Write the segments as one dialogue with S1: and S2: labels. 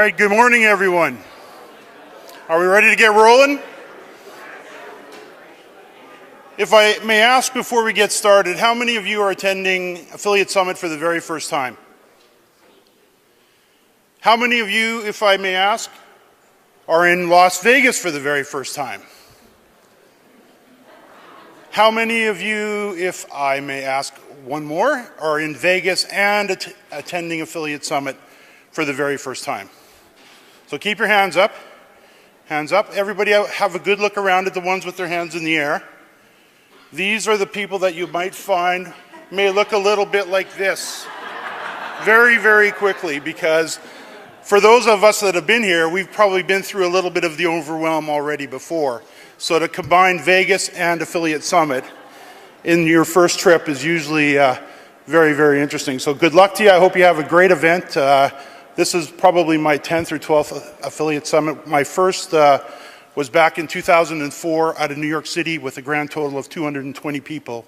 S1: right, good morning, everyone. Are we ready to get rolling? If I may ask before we get started, how many of you are attending Affiliate Summit for the very first time? How many of you, if I may ask, are in Las Vegas for the very first time? How many of you, if I may ask one more, are in Vegas and attending Affiliate Summit for the very first time? So keep your hands up. Hands up. Everybody have a good look around at the ones with their hands in the air. These are the people that you might find may look a little bit like this very, very quickly, because for those of us that have been here, we've probably been through a little bit of the overwhelm already before. So to combine Vegas and Affiliate Summit in your first trip is usually very, very interesting. So good luck to you. I hope you have a great event. This is probably my 10th or 12th Affiliate Summit. My first was back in 2004 out of New York City with a grand total of 220 people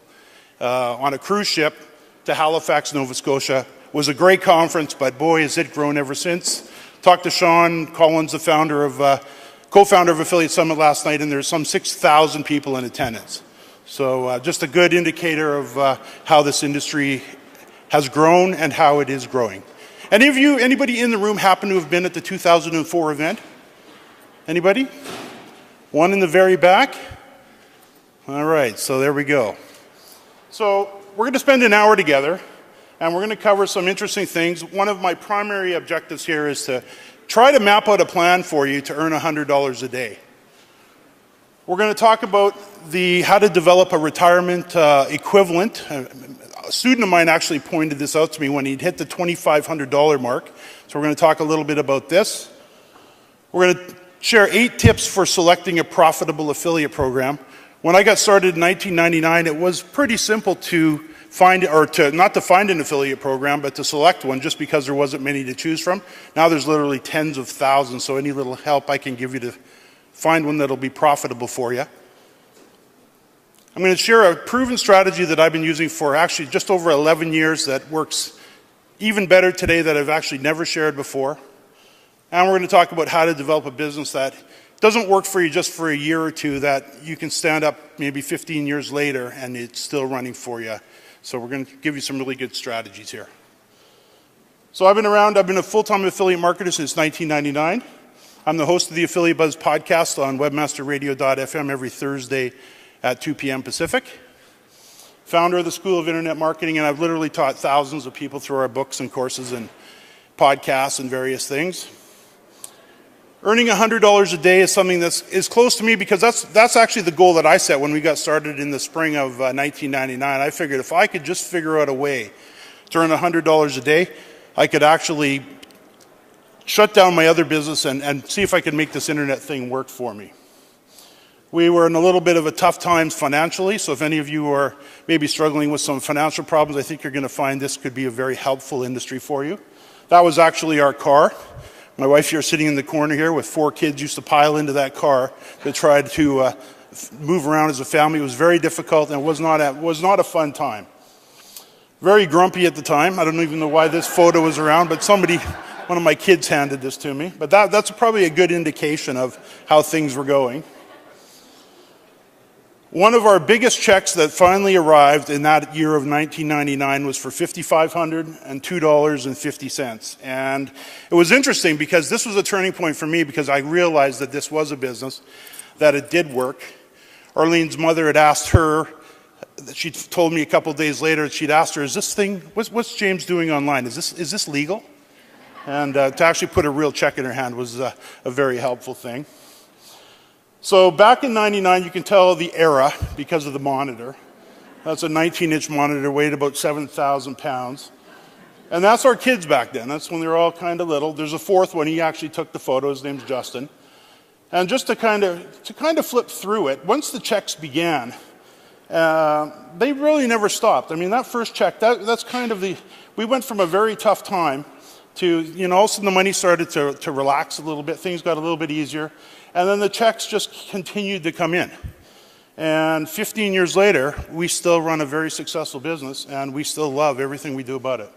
S1: on a cruise ship to Halifax, Nova Scotia. It was a great conference, but boy, has it grown ever since. Talked to Sean Collins, the co-founder of Affiliate Summit last night, and there's some 6,000 people in attendance. So just a good indicator of how this industry has grown and how it is growing. Anybody in the room happen to have been at the 2004 event? Anybody? One in the very back? All right, so there we go. So we're going to spend an hour together, and we're going to cover some interesting things. One of my primary objectives here is to try to map out a plan for you to earn $100 a day. We're going to talk about how to develop a retirement equivalent. A student of mine actually pointed this out to me when he'd hit the $2,500 mark. So we're going to talk a little bit about this. We're going to share 8 tips for selecting a profitable affiliate program. When I got started in 1999, it was pretty simple to find, or not to find an affiliate program, but to select one, just because there wasn't many to choose from. Now there's literally tens of thousands, so any little help I can give you to find one that'll be profitable for you. I'm going to share a proven strategy that I've been using for actually just over 11 years that works even better today, that I've actually never shared before. And we're going to talk about how to develop a business that doesn't work for you just for a year or two, that you can stand up maybe 15 years later and it's still running for you. So we're going to give you some really good strategies here. So I've been a full-time affiliate marketer since 1999. I'm the host of the Affiliate Buzz podcast on webmasterradio.fm every Thursday at 2 p.m. Pacific. Founder of the School of Internet Marketing, and I've literally taught thousands of people through our books and courses and podcasts and various things. Earning $100 a day is something is close to me, because that's actually the goal that I set when we got started in the spring of 1999. I figured if I could just figure out a way to earn $100 a day, I could actually shut down my other business and see if I could make this internet thing work for me. We were in a little bit of a tough times financially, so if any of you are maybe struggling with some financial problems, I think you're going to find this could be a very helpful industry for you. That was actually our car. My wife here sitting in the corner here with 4 kids used to pile into that car to try to move around as a family. It was very difficult, and it was not a fun time. Very grumpy at the time. I don't even know why this photo was around, but one of my kids handed this to me. But that's probably a good indication of how things were going. One of our biggest checks that finally arrived in that year of 1999 was for $5,500 and $2.50. And it was interesting because this was a turning point for me, because I realized that this was a business, that it did work. Arlene's mother had asked her, she told me a couple of days later, she'd asked her, what's James doing online? Is this legal? And to actually put a real check in her hand was a very helpful thing. So back in 99, you can tell the era because of the monitor. That's a 19-inch monitor, weighed about 7,000 pounds. And that's our kids back then. That's when they were all kind of little. There's a 4th one. He actually took the photo. His name's Justin. And just to kind of flip through it, once the checks began, they really never stopped. I mean, that first check, that's kind of we went from a very tough time to, all of a sudden the money started to relax a little bit. Things got a little bit easier. And then the checks just continued to come in. And 15 years later, we still run a very successful business, and we still love everything we do about it.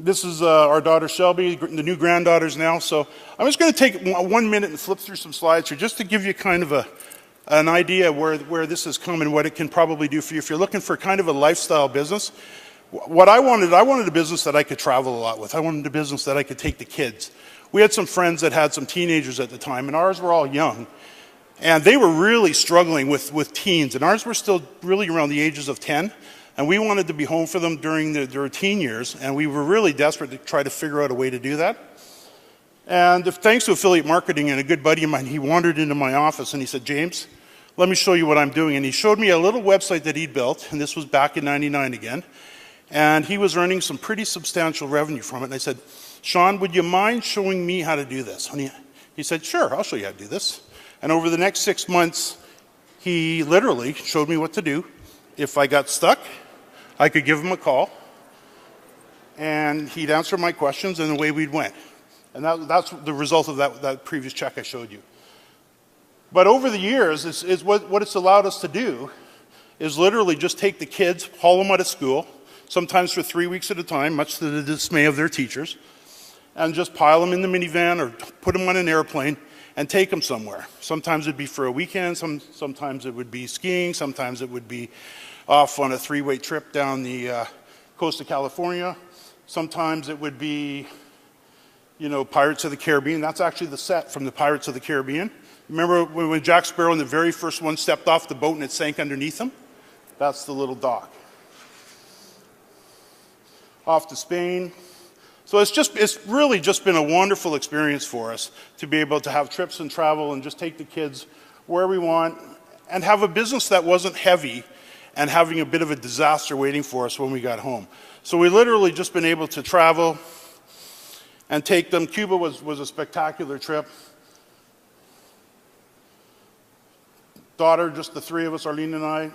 S1: This is our daughter Shelby, the new granddaughters now. So I'm just going to take 1 minute and flip through some slides here just to give you kind of an idea where this has come and what it can probably do for you. If you're looking for kind of a lifestyle business, what I wanted a business that I could travel a lot with. I wanted a business that I could take the kids. We had some friends that had some teenagers at the time, and ours were all young. And they were really struggling with teens, and ours were still really around the ages of 10. And we wanted to be home for them during their teen years, and we were really desperate to try to figure out a way to do that. And thanks to affiliate marketing and a good buddy of mine, he wandered into my office and he said, "James, let me show you what I'm doing." And he showed me a little website that he'd built, and this was back in '99 again. And he was earning some pretty substantial revenue from it. And I said, "Sean, would you mind showing me how to do this?" And he said, "Sure, I'll show you how to do this." And over the next 6 months, he literally showed me what to do. If I got stuck, I could give him a call, and he'd answer my questions, and away we'd went. And that's the result of that previous check I showed you. But over the years, is what it's allowed us to do is literally just take the kids, haul them out of school, sometimes for 3 weeks at a time, much to the dismay of their teachers, and just pile them in the minivan or put them on an airplane and take them somewhere. Sometimes it'd be for a weekend, sometimes it would be skiing, sometimes it would be off on a 3-way trip down the coast of California. Sometimes it would be, Pirates of the Caribbean. That's actually the set from the Pirates of the Caribbean. Remember when Jack Sparrow and the very first one stepped off the boat and it sank underneath him? That's the little dock. Off to Spain. So it's really just been a wonderful experience for us to be able to have trips and travel and just take the kids where we want and have a business that wasn't heavy and having a bit of a disaster waiting for us when we got home. So we literally just been able to travel and take them. Cuba was a spectacular trip. Daughter, just the three of us, Arlene and I.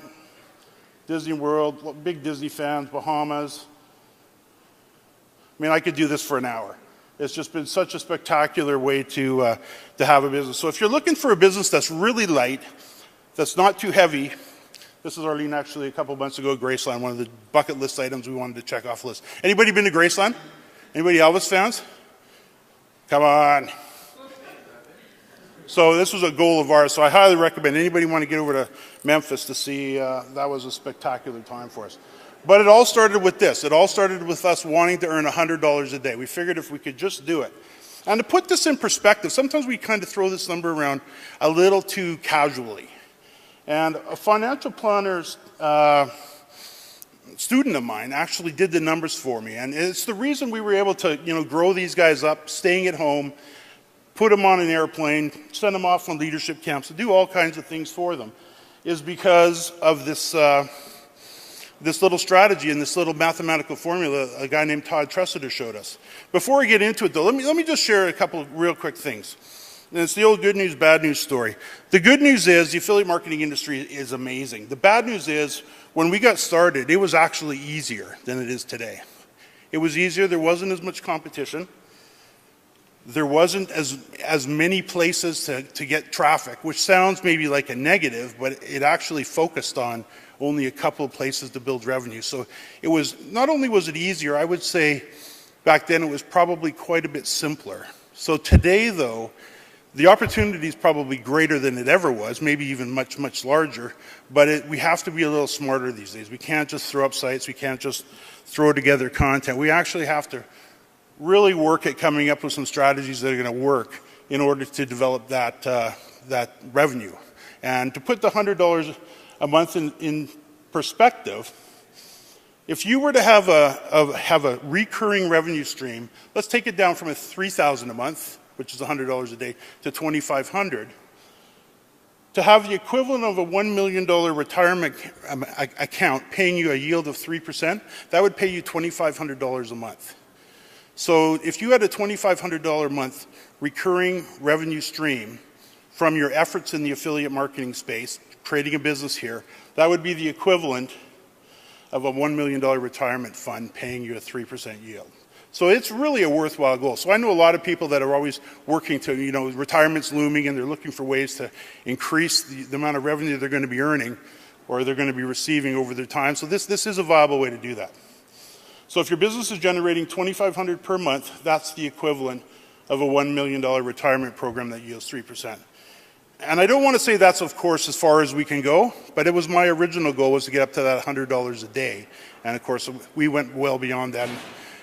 S1: Disney World, big Disney fans, Bahamas. I mean, I could do this for an hour. It's just been such a spectacular way to have a business. So if you're looking for a business that's really light, that's not too heavy, this is Arlene actually a couple months ago, Graceland, one of the bucket list items we wanted to check off the list. Anybody been to Graceland? Anybody Elvis fans? Come on. So this was a goal of ours, so I highly recommend anybody want to get over to Memphis to see, that was a spectacular time for us. But it all started with this. It all started with us wanting to earn $100 a day. We figured if we could just do it. And to put this in perspective, sometimes we kind of throw this number around a little too casually. And a financial planner's student of mine actually did the numbers for me. And it's the reason we were able to, grow these guys up, staying at home, put them on an airplane, send them off on leadership camps, to do all kinds of things for them, is because of this this little strategy and this little mathematical formula a guy named Todd Tressiter showed us. Before we get into it, though, let me just share a couple of real quick things. And it's the old good news, bad news story. The good news is the affiliate marketing industry is amazing. The bad news is when we got started, it was actually easier than it is today. It was easier. There wasn't as much competition. There wasn't as many places to get traffic, which sounds maybe like a negative, but it actually focused on only a couple of places to build revenue. So it was, not only was it easier, I would say back then it was probably quite a bit simpler. So today, though, the opportunity is probably greater than it ever was, maybe even much, much larger, but we have to be a little smarter these days. We can't just throw up sites, we can't just throw together content. We actually have to really work at coming up with some strategies that are going to work in order to develop that revenue. And to put the $100 a month in perspective, if you were to have a recurring revenue stream, let's take it down from a $3,000 a month, which is $100 a day, to $2,500. To have the equivalent of a $1 million retirement account paying you a yield of 3%, that would pay you $2,500 a month. So if you had a $2,500 a month recurring revenue stream from your efforts in the affiliate marketing space, creating a business here, that would be the equivalent of a $1 million retirement fund paying you a 3% yield. So it's really a worthwhile goal. So I know a lot of people that are always working to, retirement's looming and they're looking for ways to increase the amount of revenue they're going to be earning or they're going to be receiving over their time. So this is a viable way to do that. So if your business is generating $2,500 per month, that's the equivalent of a $1 million retirement program that yields 3%. And I don't want to say that's, of course, as far as we can go, but it was my original goal was to get up to that $100 a day. And of course, we went well beyond that,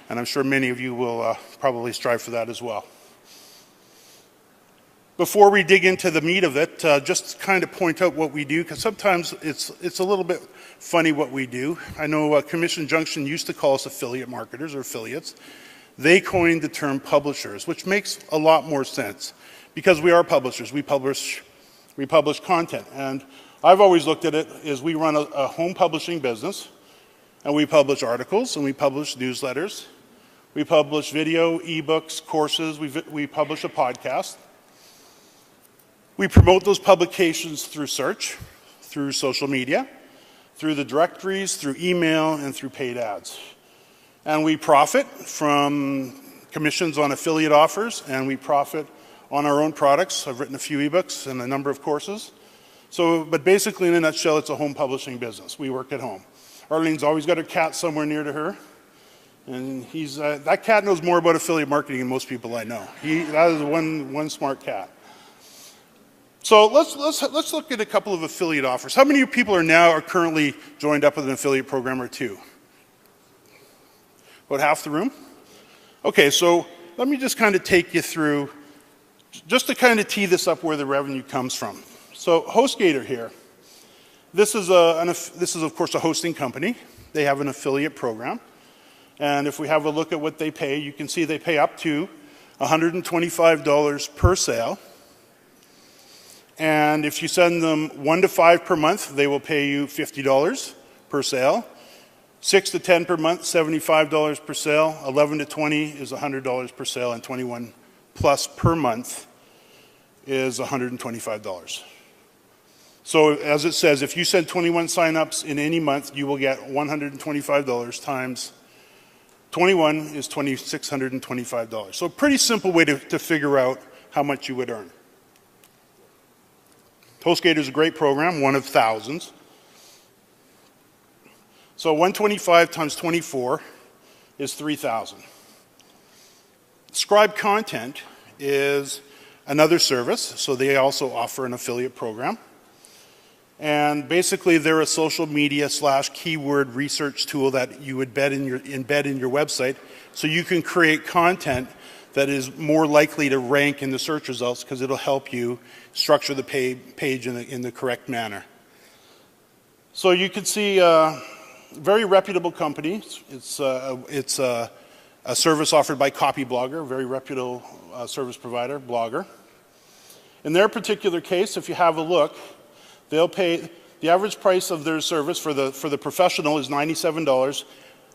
S1: and I'm sure many of you will probably strive for that as well. Before we dig into the meat of it, just kind of point out what we do, because sometimes it's a little bit funny what we do. I know Commission Junction used to call us affiliate marketers or affiliates. They coined the term publishers, which makes a lot more sense, because we are publishers. We publish content, and I've always looked at it as we run a home publishing business, and we publish articles, and we publish newsletters, we publish video, ebooks, courses, we publish a podcast. We promote those publications through search, through social media, through the directories, through email, and through paid ads. And we profit from commissions on affiliate offers, and we profit on our own products. I've written a few ebooks and a number of courses. But basically, in a nutshell, it's a home publishing business. We work at home. Arlene's always got her cat somewhere near to her, and that cat knows more about affiliate marketing than most people I know. That is one smart cat. So let's look at a couple of affiliate offers. How many people are currently joined up with an affiliate program or two? About half the room? Okay, so let me just kind of take you through, just to kind of tee this up where the revenue comes from. So HostGator here, this is of course a hosting company. They have an affiliate program. And if we have a look at what they pay, you can see they pay up to $125 per sale. And if you send them 1 to 5 per month, they will pay you $50 per sale. 6 to 10 per month, $75 per sale. 11 to 20 is $100 per sale, and 21 plus per month is $125. So as it says, if you send 21 signups in any month, you will get $125 times 21 is $2,625. So a pretty simple way to figure out how much you would earn. HostGator is a great program, one of thousands. So 125 times 24 is 3,000. Scribe Content is another service, so they also offer an affiliate program. And basically, they're a social media / keyword research tool that you would embed in your website, so you can create content that is more likely to rank in the search results, because it'll help you structure the page in the correct manner. So you can see very reputable company. It's a service offered by Copyblogger, a very reputable service provider, blogger. In their particular case, if you have a look, they'll pay, the average price of their service for the professional is $97.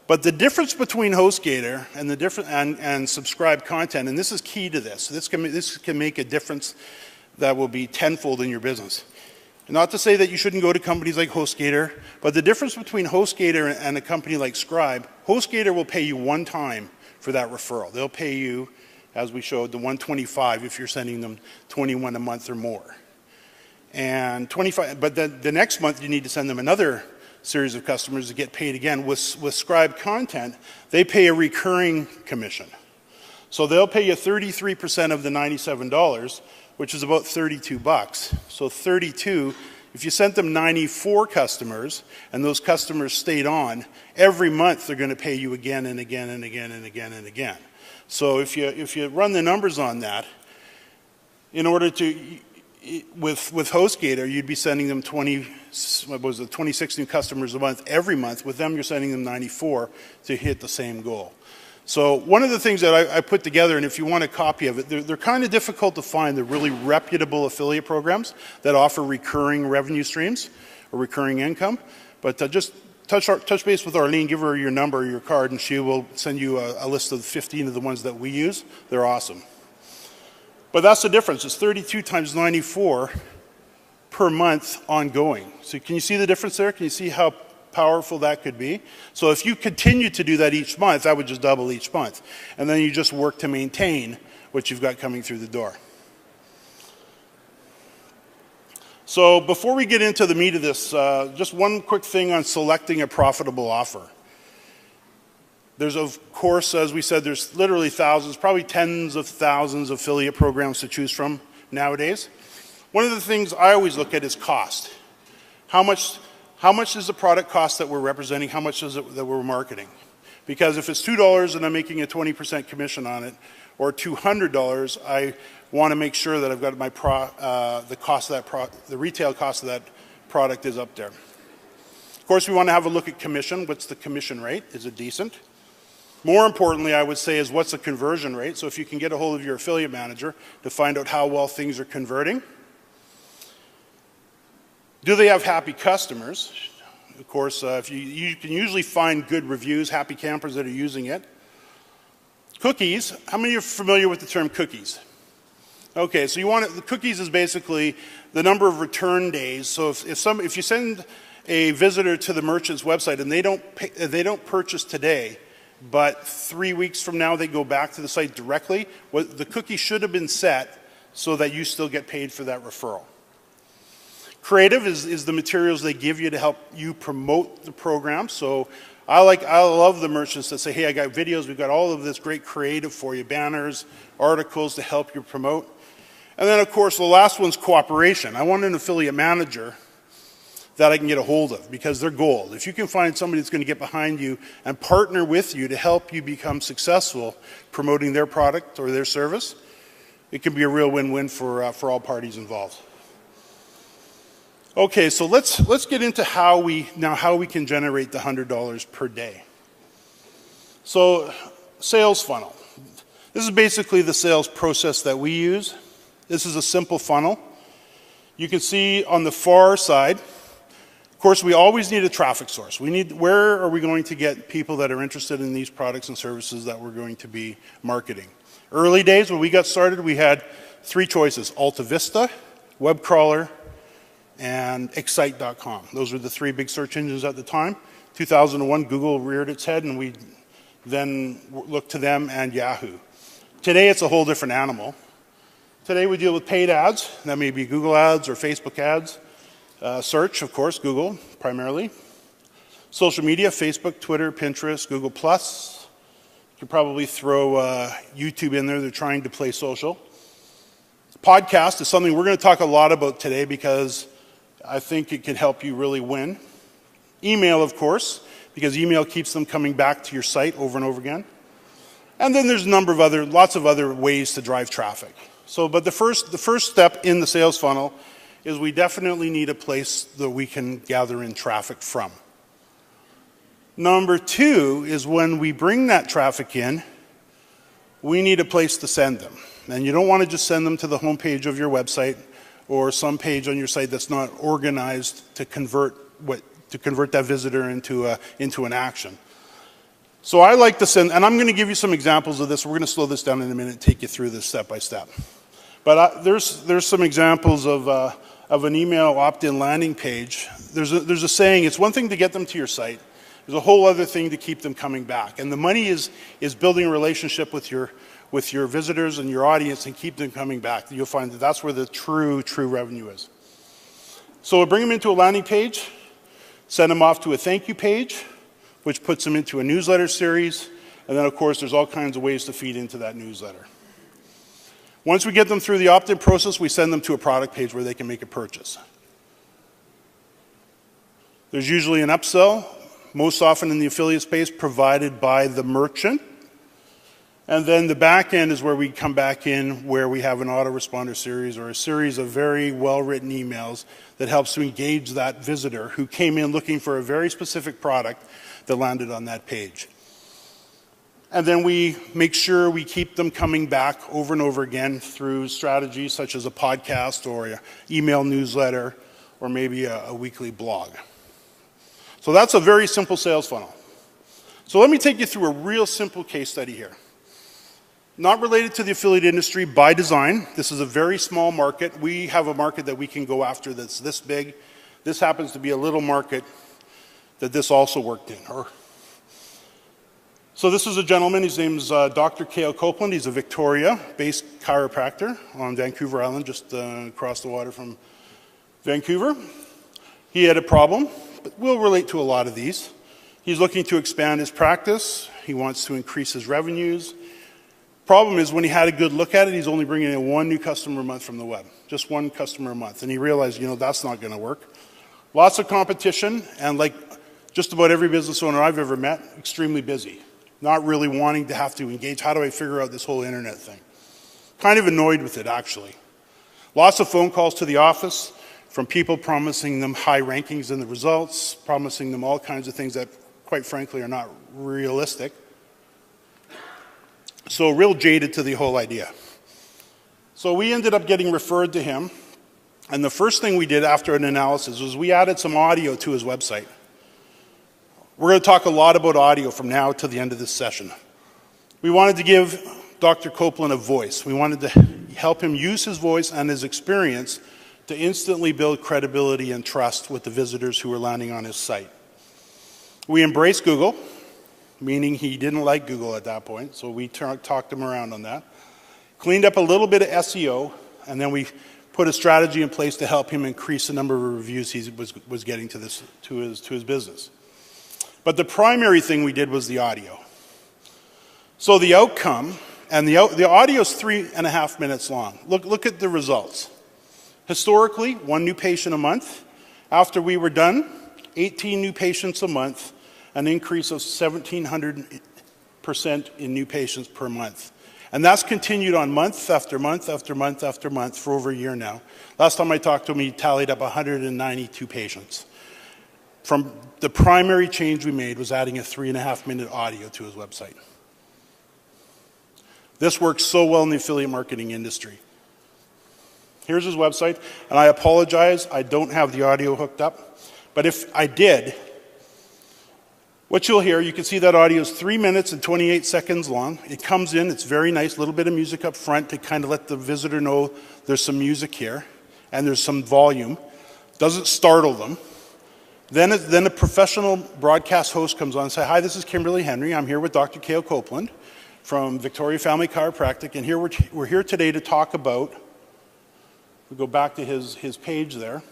S1: But the difference between HostGator and Subscribe Content, and this is key to this can make a difference that will be tenfold in your business. Not to say that you shouldn't go to companies like HostGator, but the difference between HostGator and a company like Scribe, HostGator will pay you one time for that referral. They'll pay you, as we showed, the $125 if you're sending them 21 a month or more. And 25, but then the next month you need to send them another series of customers to get paid again. With Scribe Content, they pay a recurring commission. So they'll pay you 33% of the $97, which is about 32 bucks. So 32, if you sent them 94 customers and those customers stayed on, every month they're going to pay you again and again and again and again and again. So if you run the numbers on that, in order to, with HostGator, you'd be sending them 26 new customers a month every month. With them, you're sending them 94 to hit the same goal. So one of the things that I put together, and if you want a copy of it, they're kind of difficult to find. They're really reputable affiliate programs that offer recurring revenue streams or recurring income. But just touch base with Arlene, give her your number or your card, and she will send you a list of 15 of the ones that we use. They're awesome. But that's the difference. It's 32 times 94 per month ongoing. So can you see the difference there? Can you see how powerful that could be? So if you continue to do that each month, that would just double each month. And then you just work to maintain what you've got coming through the door. So before we get into the meat of this, just one quick thing on selecting a profitable offer. There's, of course, as we said, there's literally thousands, probably tens of thousands of affiliate programs to choose from nowadays. One of the things I always look at is cost. How much does the product cost that we're representing? How much is it that we're marketing? Because if it's $2 and I'm making a 20% commission on it, or $200, I want to make sure that I've got my the retail cost of that product is up there. Of course, we want to have a look at commission. What's the commission rate? Is it decent? More importantly, I would say, is what's the conversion rate? So if you can get a hold of your affiliate manager to find out how well things are converting. Do they have happy customers? Of course, if you can usually find good reviews, happy campers that are using it. Cookies. How many are familiar with the term cookies? Okay, so the cookies is basically the number of return days. So if you send a visitor to the merchant's website and they don't purchase today, but 3 weeks from now they go back to the site directly, the cookie should have been set so that you still get paid for that referral. Creative is the materials they give you to help you promote the program. So I love the merchants that say, hey, I got videos, we've got all of this great creative for you, banners, articles to help you promote. And then, of course, the last one's cooperation. I want an affiliate manager that I can get a hold of, because they're gold. If you can find somebody that's going to get behind you and partner with you to help you become successful promoting their product or their service, it can be a real win-win for all parties involved. Okay, so let's get into how we can generate the $100 per day. So, sales funnel. This is basically the sales process that we use. This is a simple funnel. You can see on the far side, of course, we always need a traffic source. Where are we going to get people that are interested in these products and services that we're going to be marketing? Early days, when we got started, we had 3 choices: Alta Vista, web crawler, and Excite.com. Those were the 3 big search engines at the time. 2001, Google reared its head, and we then looked to them and Yahoo. Today, it's a whole different animal. Today, we deal with paid ads. That may be Google ads or Facebook ads. Search, of course, Google primarily. Social media, Facebook, Twitter, Pinterest, Google+. You could probably throw YouTube in there. They're trying to play social. Podcast is something we're going to talk a lot about today because I think it can help you really win. Email, of course, because email keeps them coming back to your site over and over again. And then there's lots of other ways to drive traffic. So, but the first step in the sales funnel is we definitely need a place that we can gather in traffic from. Number 2 is when we bring that traffic in, we need a place to send them. And you don't want to just send them to the homepage of your website or some page on your site that's not organized to convert that visitor into an action. So I like to send, and I'm going to give you some examples of this. We're going to slow this down in a minute and take you through this step by step. But there's some examples of an email opt-in landing page. There's a saying, it's one thing to get them to your site. There's a whole other thing to keep them coming back. And the money is building a relationship with your visitors and your audience and keep them coming back. You'll find that that's where the true revenue is. So we'll bring them into a landing page, send them off to a thank you page, which puts them into a newsletter series, and then of course there's all kinds of ways to feed into that newsletter. Once we get them through the opt-in process, we send them to a product page where they can make a purchase. There's usually an upsell, most often in the affiliate space, provided by the merchant. And then the back end is where we come back in, where we have an autoresponder series or a series of very well-written emails that helps to engage that visitor who came in looking for a very specific product that landed on that page. And then we make sure we keep them coming back over and over again through strategies such as a podcast or an email newsletter or maybe a weekly blog. So that's a very simple sales funnel. So let me take you through a real simple case study here. Not related to the affiliate industry by design. This is a very small market. We have a market that we can go after that's this big. This happens to be a little market that this also worked in. So this is a gentleman, his name's Dr. Cale Copeland. He's a Victoria-based chiropractor on Vancouver Island, just across the water from Vancouver. He had a problem, but we'll relate to a lot of these. He's looking to expand his practice. He wants to increase his revenues. Problem is, when he had a good look at it, he's only bringing in one new customer a month from the web. Just one customer a month. And he realized, that's not going to work. Lots of competition, and like just about every business owner I've ever met, extremely busy. Not really wanting to have to engage. How do I figure out this whole internet thing? Kind of annoyed with it, actually. Lots of phone calls to the office from people promising them high rankings in the results, promising them all kinds of things that, quite frankly, are not realistic. So real jaded to the whole idea. So we ended up getting referred to him, and the first thing we did after an analysis was we added some audio to his website. We're going to talk a lot about audio from now to the end of this session. We wanted to give Dr. Copeland a voice. We wanted to help him use his voice and his experience to instantly build credibility and trust with the visitors who were landing on his site. We embraced Google, meaning he didn't like Google at that point, so we talked him around on that. Cleaned up a little bit of SEO, and then we put a strategy in place to help him increase the number of reviews he was getting to his business. But the primary thing we did was the audio. So the outcome, and the audio is 3.5 minutes long. Look at the results. Historically, 1 new patient a month. After we were done, 18 new patients a month, an increase of 1,700% in new patients per month. And that's continued on month after month after month after month for over a year now. Last time I talked to him, he tallied up 192 patients. From the primary change we made was adding a 3.5 minute audio to his website. This works so well in the affiliate marketing industry. Here's his website, and I apologize, I don't have the audio hooked up, but if I did, what you'll hear, you can see that audio is 3 minutes and 28 seconds long. It comes in, it's very nice, a little bit of music up front to kind of let the visitor know there's some music here, and there's some volume. Doesn't startle them. Then a professional broadcast host comes on and says, "Hi, this is Kimberly Henry. I'm here with Dr. Cale Copeland from Victoria Family Chiropractic, and here we're here today to talk about," we go back to his page there.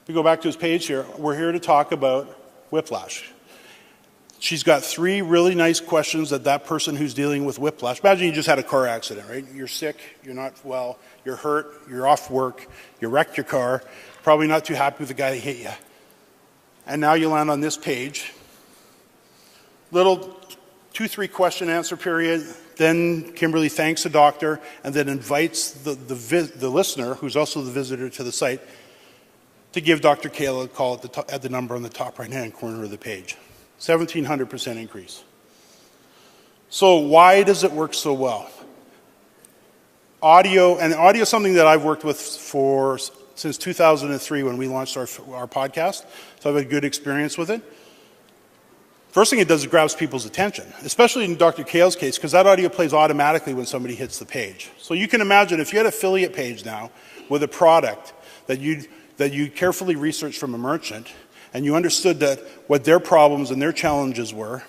S1: We go back to his page here. We're here to talk about whiplash. She's got 3 really nice questions that person who's dealing with whiplash. Imagine you just had a car accident, right? You're sick, you're not well, you're hurt, you're off work, you wrecked your car, probably not too happy with the guy that hit you. And now you land on this page. Little 2-3 question answer period. Then Kimberly thanks the doctor and then invites the listener, who's also the visitor to the site, to give Dr. Cale a call at the number on the top right-hand corner of the page. 1,700% increase. So why does it work so well? Audio is something that I've worked with since 2003 when we launched our podcast, so I've had good experience with it. First thing it does is it grabs people's attention, especially in Dr. Cale's case, because that audio plays automatically when somebody hits the page. So you can imagine if you had an affiliate page now with a product that you carefully researched from a merchant, and you understood what their problems and their challenges were,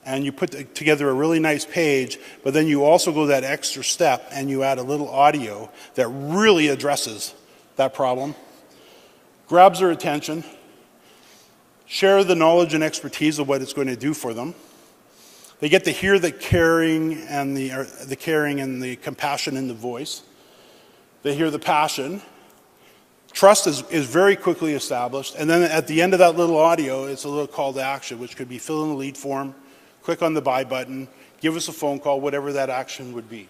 S1: and you put together a really nice page, but then you also go that extra step and you add a little audio that really addresses that problem, grabs their attention, share the knowledge and expertise of what it's going to do for them. They get to hear the caring and the compassion in the voice. They hear the passion. Trust is very quickly established, and then at the end of that little audio, it's a little call to action, which could be fill in the lead form, click on the buy button, give us a phone call, whatever that action would be.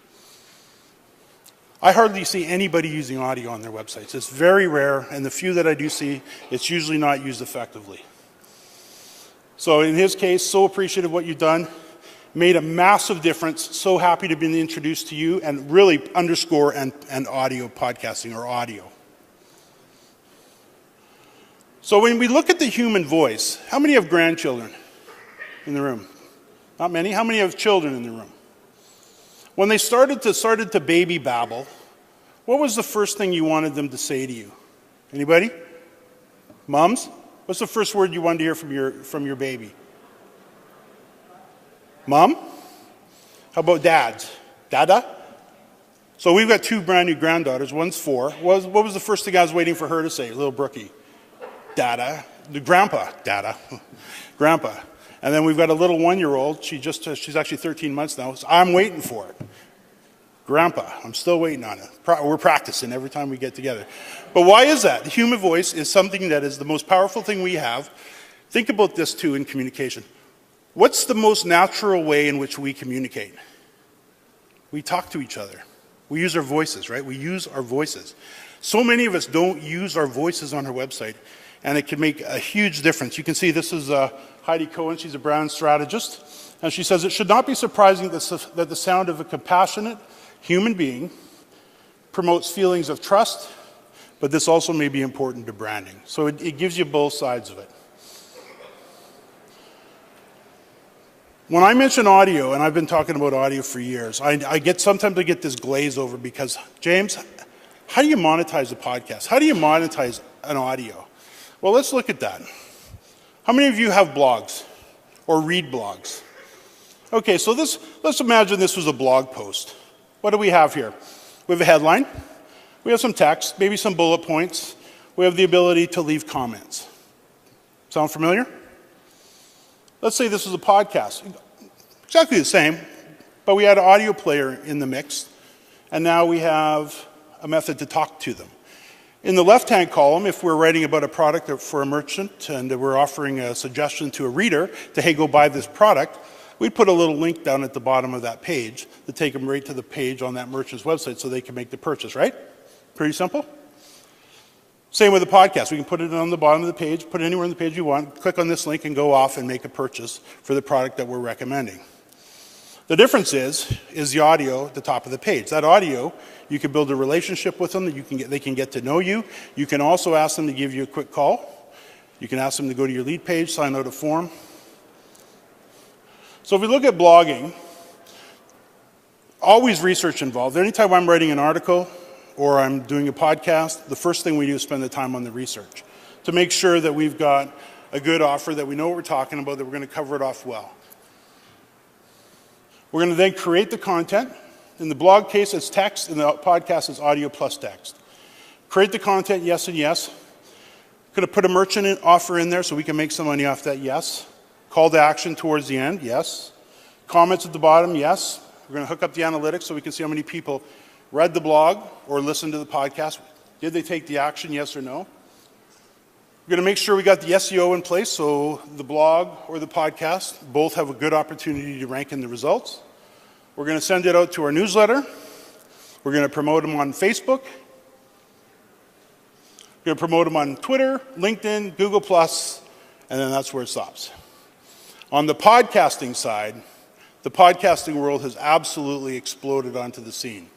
S1: I hardly see anybody using audio on their websites. It's very rare, and the few that I do see, it's usually not used effectively. So in his case, so appreciative of what you've done, made a massive difference, so happy to be introduced to you, and really underscore and audio podcasting or audio. So when we look at the human voice, how many have grandchildren in the room? Not many. How many have children in the room? When they started to baby babble, what was the first thing you wanted them to say to you? Anybody? Moms? What's the first word you wanted to hear from your baby? Mom? How about dads? Dada? So we've got 2 brand new granddaughters. One's 4. What was the first thing I was waiting for her to say? Little Brookie. Dada. The grandpa. Dada. Grandpa. And then we've got a little 1-year-old. She's actually 13 months now. So I'm waiting for it. Grandpa, I'm still waiting on it. We're practicing every time we get together. But why is that? The human voice is something that is the most powerful thing we have. Think about this too in communication. What's the most natural way in which we communicate? We talk to each other. We use our voices, right? We use our voices. So many of us don't use our voices on our website, and it can make a huge difference. You can see this is Heidi Cohen. She's a brand strategist. And she says, it should not be surprising that the sound of a compassionate human being promotes feelings of trust, but this also may be important to branding. So it gives you both sides of it. When I mention audio, and I've been talking about audio for years, sometimes I get this glaze over because, James, how do you monetize a podcast? How do you monetize an audio? Well, let's look at that. How many of you have blogs or read blogs? Okay, so let's imagine this was a blog post. What do we have here? We have a headline. We have some text, maybe some bullet points. We have the ability to leave comments. Sound familiar? Let's say this is a podcast. Exactly the same, but we had an audio player in the mix, and now we have a method to talk to them. In the left-hand column, if we're writing about a product for a merchant and we're offering a suggestion to a reader to, hey, go buy this product, we'd put a little link down at the bottom of that page to take them right to the page on that merchant's website so they can make the purchase, right? Pretty simple. Same with the podcast. We can put it on the bottom of the page, put it anywhere on the page you want, click on this link and go off and make a purchase for the product that we're recommending. The difference is the audio at the top of the page. That audio, you can build a relationship with them, they can get to know you. You can also ask them to give you a quick call. You can ask them to go to your lead page, sign out a form. So if we look at blogging, always research involved. Anytime I'm writing an article or I'm doing a podcast, the first thing we do is spend the time on the research to make sure that we've got a good offer, that we know what we're talking about, that we're going to cover it off well. We're going to then create the content. In the blog case, it's text. In the podcast, it's audio plus text. Create the content, yes and yes. Going to put a merchant offer in there so we can make some money off that, yes. Call to action towards the end, yes. Comments at the bottom, yes. We're going to hook up the analytics so we can see how many people read the blog or listened to the podcast. Did they take the action, yes or no? We're going to make sure we got the SEO in place so the blog or the podcast both have a good opportunity to rank in the results. We're going to send it out to our newsletter. We're going to promote them on Facebook. We're going to promote them on Twitter, LinkedIn, Google+, and then that's where it stops. On the podcasting side, the podcasting world has absolutely exploded onto the scene.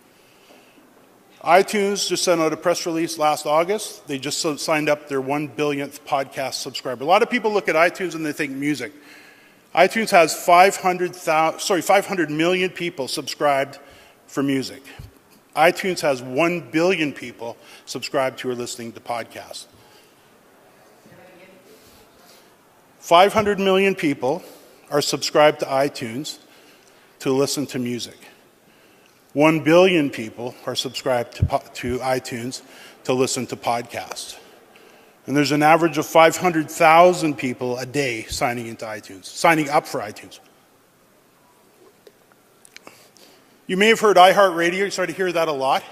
S1: iTunes just sent out a press release last August. They just signed up their 1 billionth podcast subscriber. A lot of people look at iTunes and they think music. iTunes has 500 million people subscribed for music. iTunes has 1 billion people subscribed who are listening to podcasts. 500 million people are subscribed to iTunes to listen to music. 1 billion people are subscribed to iTunes to listen to podcasts. And there's an average of 500,000 people a day signing up for iTunes. You may have heard iHeartRadio. You start to hear that a lot.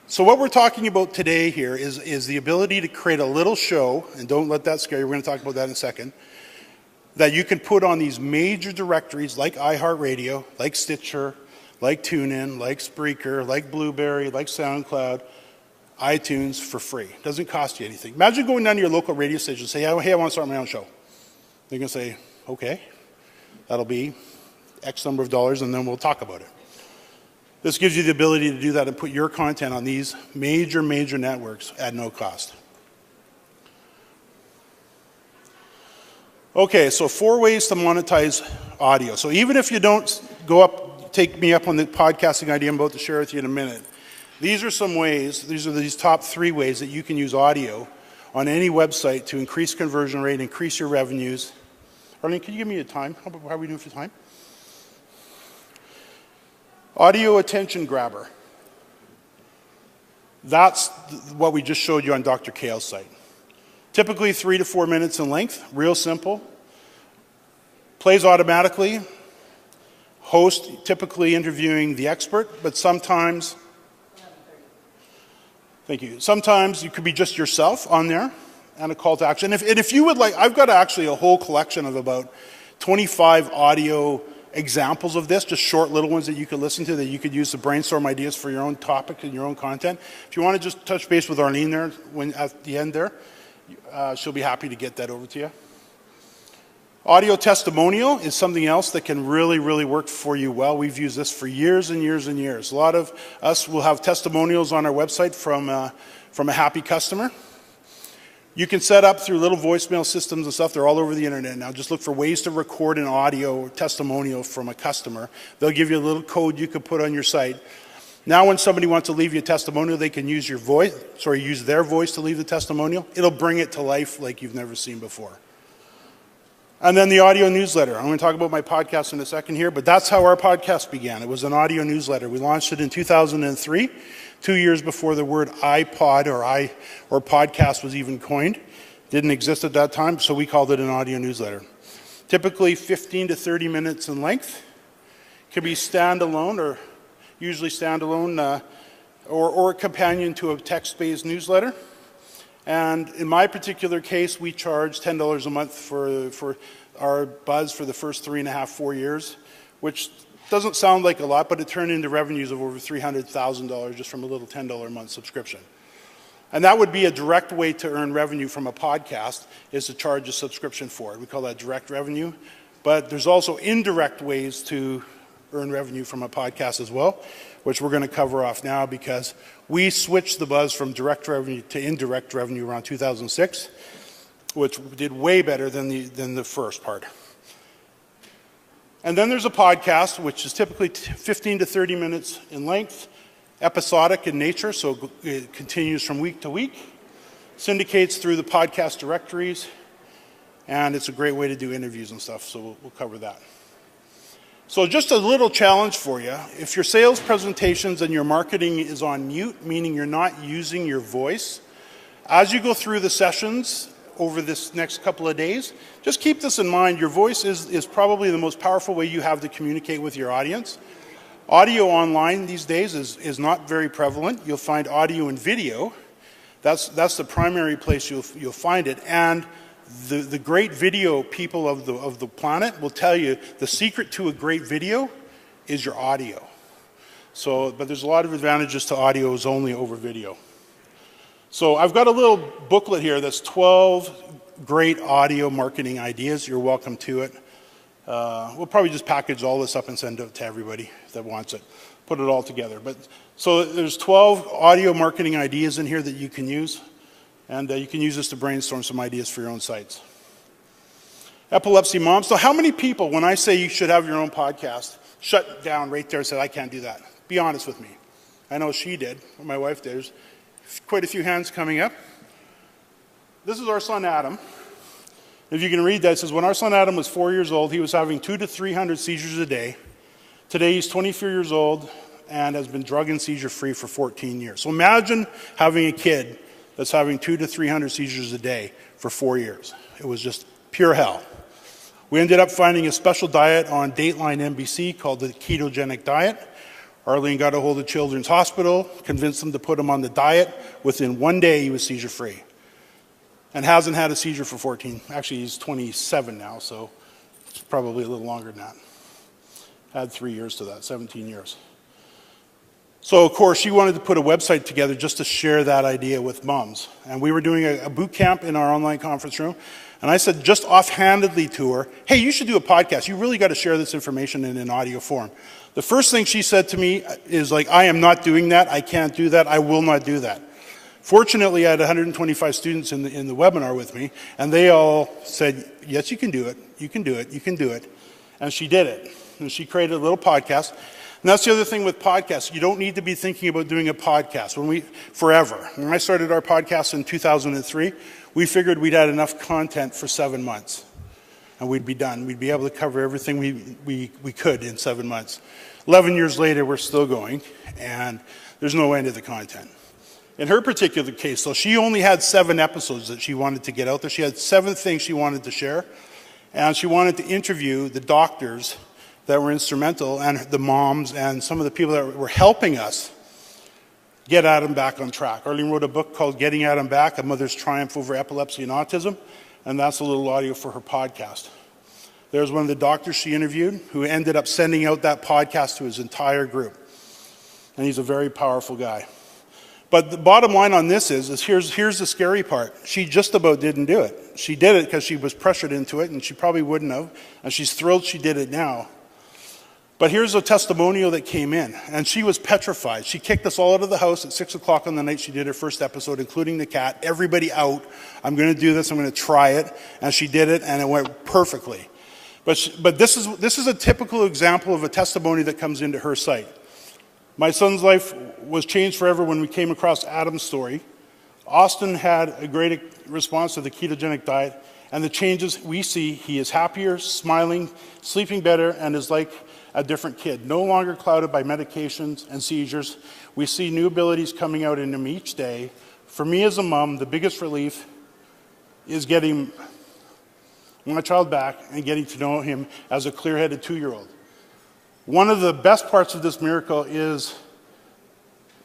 S1: So what we're talking about today here is the ability to create a little show, and don't let that scare you, we're going to talk about that in a second, that you can put on these major directories like iHeartRadio, like Stitcher, like TuneIn, like Spreaker, like Blueberry, like SoundCloud, iTunes for free. It doesn't cost you anything. Imagine going down to your local radio station and say, hey, I want to start my own show. They're going to say, okay, that'll be X number of dollars, and then we'll talk about it. This gives you the ability to do that and put your content on these major networks at no cost. Okay, so 4 ways to monetize audio. So even if you don't take me up on the podcasting idea I'm about to share with you in a minute, these are some ways, these are these top 3 ways that you can use audio on any website to increase conversion rate, increase your revenues. Arlene, can you give me a time? How are we doing for time? Audio attention grabber. That's what we just showed you on Dr. Kale's site. Typically 3 to 4 minutes in length, real simple. Plays automatically. Host typically interviewing the expert, but sometimes, thank you, sometimes you could be just yourself on there and a call to action. And if you would like, I've got actually a whole collection of about 25 audio examples of this, just short little ones that you could listen to that you could use to brainstorm ideas for your own topic and your own content. If you want to just touch base with Arlene there at the end there, she'll be happy to get that over to you. Audio testimonial is something else that can really, really work for you well. We've used this for years and years and years. A lot of us will have testimonials on our website from a happy customer. You can set up through little voicemail systems and stuff. They're all over the internet now. Just look for ways to record an audio testimonial from a customer. They'll give you a little code you can put on your site. Now when somebody wants to leave you a testimonial, they can use use their voice to leave the testimonial. It'll bring it to life like you've never seen before. And then the audio newsletter. I'm going to talk about my podcast in a second here, but that's how our podcast began. It was an audio newsletter. We launched it in 2003, 2 years before the word iPod or podcast was even coined. Didn't exist at that time, so we called it an audio newsletter. Typically 15 to 30 minutes in length. Can be standalone or usually standalone or a companion to a text-based newsletter. And in my particular case, we charge $10 a month for our buzz for the first 3.5, 4 years, which doesn't sound like a lot, but it turned into revenues of over $300,000 just from a little $10 a month subscription. And that would be a direct way to earn revenue from a podcast, is to charge a subscription for it. We call that direct revenue. But there's also indirect ways to earn revenue from a podcast as well, which we're going to cover off now because we switched the buzz from direct revenue to indirect revenue around 2006, which did way better than the first part. And then there's a podcast, which is typically 15 to 30 minutes in length, episodic in nature, so it continues from week to week, syndicates through the podcast directories, and it's a great way to do interviews and stuff, so we'll cover that. So just a little challenge for you. If your sales presentations and your marketing is on mute, meaning you're not using your voice, as you go through the sessions over this next couple of days, just keep this in mind. Your voice is probably the most powerful way you have to communicate with your audience. Audio online these days is not very prevalent. You'll find audio and video. That's the primary place you'll find it. And the great video people of the planet will tell you the secret to a great video is your audio. So, but there's a lot of advantages to audios only over video. So I've got a little booklet here that's 12 great audio marketing ideas. You're welcome to it. We'll probably just package all this up and send it to everybody that wants it. Put it all together. So there's 12 audio marketing ideas in here that you can use. And you can use this to brainstorm some ideas for your own sites. Epilepsy moms. So how many people, when I say you should have your own podcast, shut down right there and said, I can't do that? Be honest with me. I know she did, or my wife did. There's quite a few hands coming up. This is our son Adam. If you can read that, it says, when our son Adam was 4 years old, he was having 200 to 300 seizures a day. Today he's 24 years old and has been drug and seizure free for 14 years. So imagine having a kid that's having 200 to 300 seizures a day for 4 years. It was just pure hell. We ended up finding a special diet on Dateline NBC called the ketogenic diet. Arlene got a hold of Children's Hospital, convinced them to put him on the diet. Within 1 day, he was seizure free. And hasn't had a seizure for 14. Actually, he's 27 now, so it's probably a little longer than that. Add 3 years to that, 17 years. So, of course, she wanted to put a website together just to share that idea with moms. And we were doing a boot camp in our online conference room. And I said just offhandedly to her, hey, you should do a podcast. You really got to share this information in an audio form. The first thing she said to me is like, I am not doing that. I can't do that. I will not do that. Fortunately, I had 125 students in the webinar with me. And they all said, yes, you can do it. You can do it. You can do it. And she did it. And she created a little podcast. And that's the other thing with podcasts. You don't need to be thinking about doing a podcast forever. When I started our podcast in 2003, we figured we'd had enough content for 7 months. And we'd be done. We'd be able to cover everything we could in 7 months. 11 years later, we're still going. And there's no end to the content. In her particular case, though, she only had 7 episodes that she wanted to get out there. She had 7 things she wanted to share. And she wanted to interview the doctors that were instrumental and the moms and some of the people that were helping us get Adam back on track. Arlene wrote a book called Getting Adam Back, A Mother's Triumph Over Epilepsy and Autism, and that's a little audio for her podcast. There's one of the doctors she interviewed who ended up sending out that podcast to his entire group. And he's a very powerful guy. But the bottom line on this is here's the scary part. She just about didn't do it. She did it because she was pressured into it, and she probably wouldn't have. And she's thrilled she did it now. But here's a testimonial that came in, and she was petrified. She kicked us all out of the house at 6 o'clock on the night she did her first episode, including the cat. Everybody out. I'm going to do this. I'm going to try it. And she did it, and it went perfectly. But this is a typical example of a testimony that comes into her site. My son's life was changed forever when we came across Adam's story. Austin had a great response to the ketogenic diet, and the changes we see, he is happier, smiling, sleeping better, and is like a different kid, no longer clouded by medications and seizures. We see new abilities coming out in him each day. For me as a mom, the biggest relief is getting my child back and getting to know him as a clear-headed 2-year-old. One of the best parts of this miracle is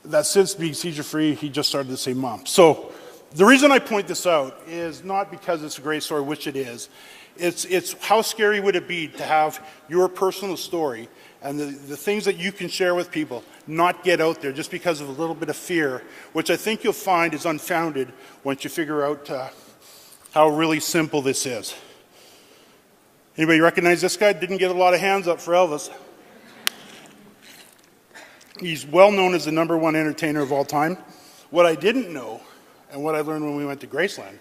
S1: that since being seizure-free, he just started to say mom. So the reason I point this out is not because it's a great story, which it is. It's how scary would it be to have your personal story and the things that you can share with people not get out there just because of a little bit of fear, which I think you'll find is unfounded once you figure out how really simple this is. Anybody recognize this guy? Didn't get a lot of hands up for Elvis. He's well known as the #1 entertainer of all time. What I didn't know, and what I learned when we went to Graceland,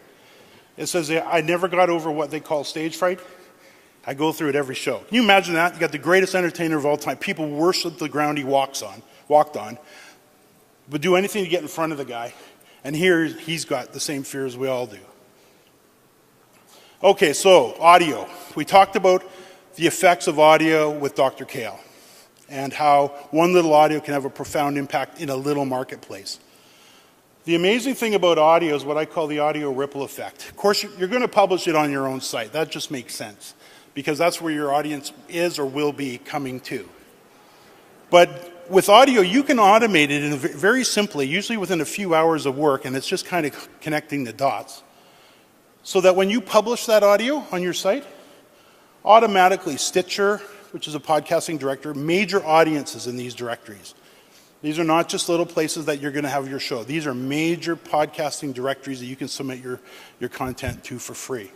S1: it says I never got over what they call stage fright. I go through it every show. Can you imagine that? You got the greatest entertainer of all time. People worship the ground he walked on, would do anything to get in front of the guy. And here he's got the same fear as we all do. Okay, so audio. We talked about the effects of audio with Dr. Kale and how one little audio can have a profound impact in a little marketplace. The amazing thing about audio is what I call the audio ripple effect. Of course, you're going to publish it on your own site. That just makes sense because that's where your audience is or will be coming to. But with audio, you can automate it very simply, usually within a few hours of work, and it's just kind of connecting the dots. So that when you publish that audio on your site, automatically Stitcher, which is a podcasting director, major audiences in these directories. These are not just little places that you're going to have your show. These are major podcasting directories that you can submit your content to for free.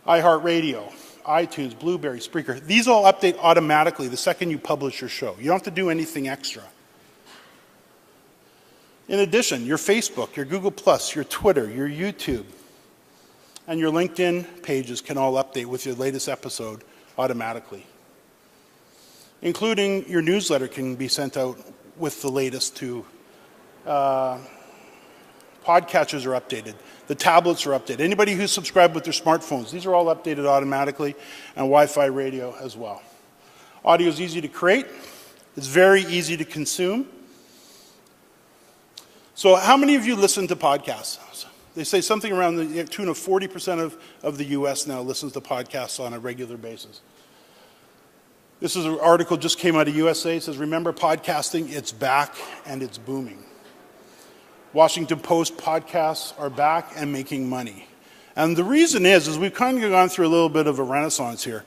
S1: iHeartRadio, iTunes, Blueberry, Spreaker. These all update automatically the second you publish your show. You don't have to do anything extra. In addition, your Facebook, your Google+, your Twitter, your YouTube, and your LinkedIn pages can all update with your latest episode automatically. Including your newsletter can be sent out with the latest to podcatchers are updated. The tablets are updated. Anybody who's subscribed with their smartphones, these are all updated automatically, and Wi-Fi radio as well. Audio is easy to create. It's very easy to consume. So how many of you listen to podcasts? They say something around the tune of 40% of the US now listens to podcasts on a regular basis. This is an article just came out of USA. It says, remember podcasting, it's back and it's booming. Washington Post podcasts are back and making money. And the reason is we've kind of gone through a little bit of a renaissance here.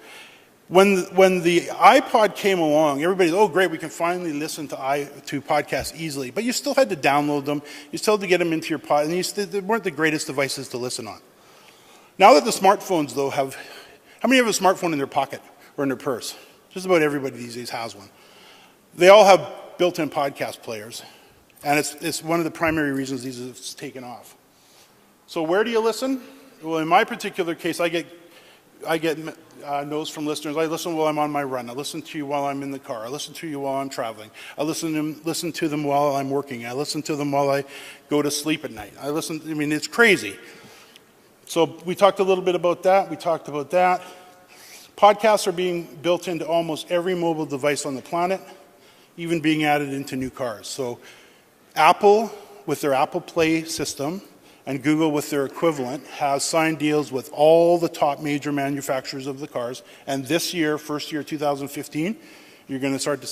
S1: When the iPod came along, everybody's, oh great, we can finally listen to podcasts easily. But you still had to download them. You still had to get them into your pod, and they weren't the greatest devices to listen on. Now that the smartphones, though, how many have a smartphone in their pocket or in their purse? Just about everybody these days has one. They all have built-in podcast players, and it's one of the primary reasons these have taken off. So where do you listen? Well, in my particular case, I get notes from listeners. I listen while I'm on my run. I listen to you while I'm in the car. I listen to you while I'm traveling. I listen to them while I'm working. I listen to them while I go to sleep at night. It's crazy. So we talked a little bit about that. We talked about that. Podcasts are being built into almost every mobile device on the planet, even being added into new cars. So Apple, with their Apple Play system, and Google with their equivalent has signed deals with all the top major manufacturers of the cars. And this year, first year 2015, you're going to start to